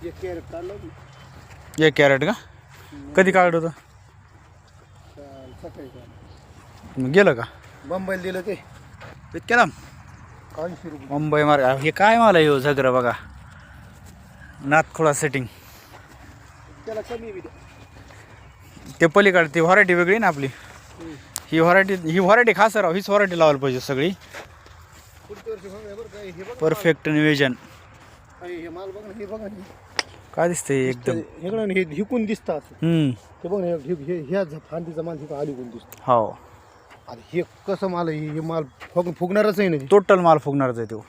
एक कॅरेट काढलं की. 1 कॅरेट का? कधी काढलं होतं? सकाळी काढलं. मग गेलं का बंबईला दिलं ते इतक्या लांब? 80 रुपये. मुंबई मार्ग. हे काय मला येऊ झगरं बघा. नाथखोळा सेटिंग. त्याला कमी बी द्या. ते पलीकडे ती व्हरायटी वेगळी ना आपली. ही व्हरायटी खास राव. हीच व्हरायटी लावायला पाहिजे सगळी. पुढच्या वर्षी बघा बरं काय हे बघ परफेक्ट नियोजन. हे माल बघ ना, हे बघा ना. काय दिसतंय एकदम. हेकडं हे हिकून दिसतं असं. ते बघ ना ह्या फांदीचा माल हिकून आलीकून दिसतो. हो आता हे कसं माल आहे, हे माल फुगणारच आहे ना ते. टोटल माल फुगणारच आहे तो.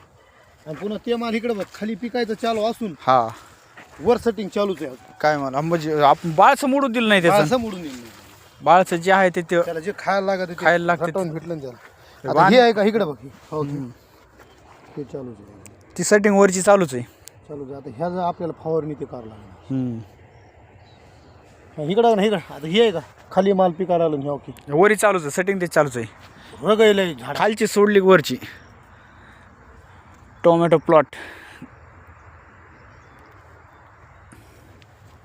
आणि पुन्हा ते माल इकडे बघ खाली पिकायचं चालू असून हा वर सेटिंग चालूच आहे अजून. काय मला म्हणजे आपण बाळचं मोडून दिलं नाही त्याचं. असं मोडून येईल बाळचं जे आहे ते त्याला जे खायला लागत खायला लागतं रटवून भेटलं ना त्याला. आता हे आहे का इकडे बघ हे. हो ते चालूच आहे. ती सेटिंग वरची चालूच आहे. चालूच आहे. आता ह्या जर आपल्याला फवारणी ते करावं लागणार. इकडं ना इकडं आता हे आहे का खाली माल पिकायला आलं ह्या ओके वरी चालूच आहे. सेटिंग ते चालूच आहे. रगयलंय झाड. खालची सोडली वरची. टोमॅटो प्लॉट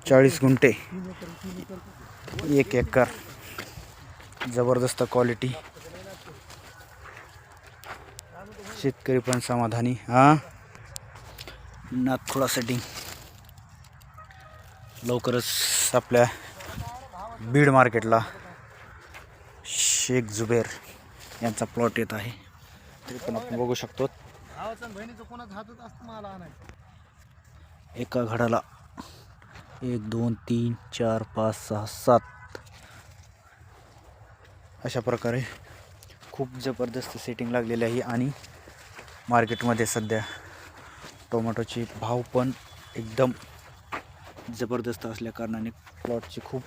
40 गुंठे 1 एकर. जबरदस्त क्वालिटी. शेतकरी पण समाधानी. हा नाथखोळा सेटिंग लवकरच आपल्या बीड मार्केटला शेख जुबेर यांचा प्लॉट येत आहे. तरी पण आपण बघू शकतो एका घडाला 1 2 3 4 5 6 7 अशा प्रकारे खूप जबरदस्त सेटिंग लागलेली आहे. आणि मार्केटमध्ये सध्या टोमॅटोचे भाव पण एकदम जबरदस्त असल्या कारणाने प्लॉटचे खूप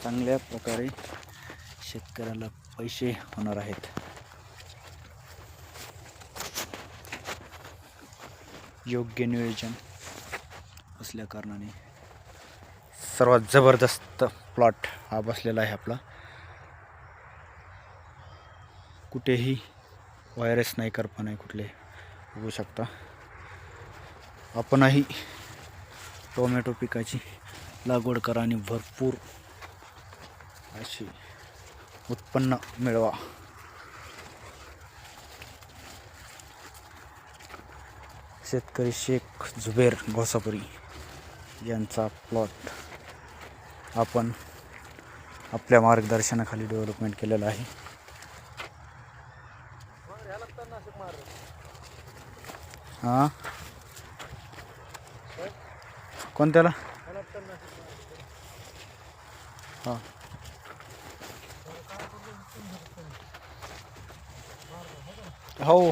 चांगल्या प्रकारे शेतकऱ्याला पैसे होणार आहेत. योग्य नियोजन असल्या कारणाने सर्वात जबरदस्त प्लॉट हा बसलेला आहे आपला. कुठेही व्हायरस नाही, करपा नाही, कुठले बघू शकता. आपणही टोमॅटो पिकाची लागवड करा आणि भरपूर अशी उत्पन्न मिळवा. शेतकरी शेख जुबेर घोसापुरी यांचा प्लॉट आपण आपल्या मार्गदर्शनाखाली डेव्हलपमेंट केलेलं आहे. हां कोणत्याला? हां हो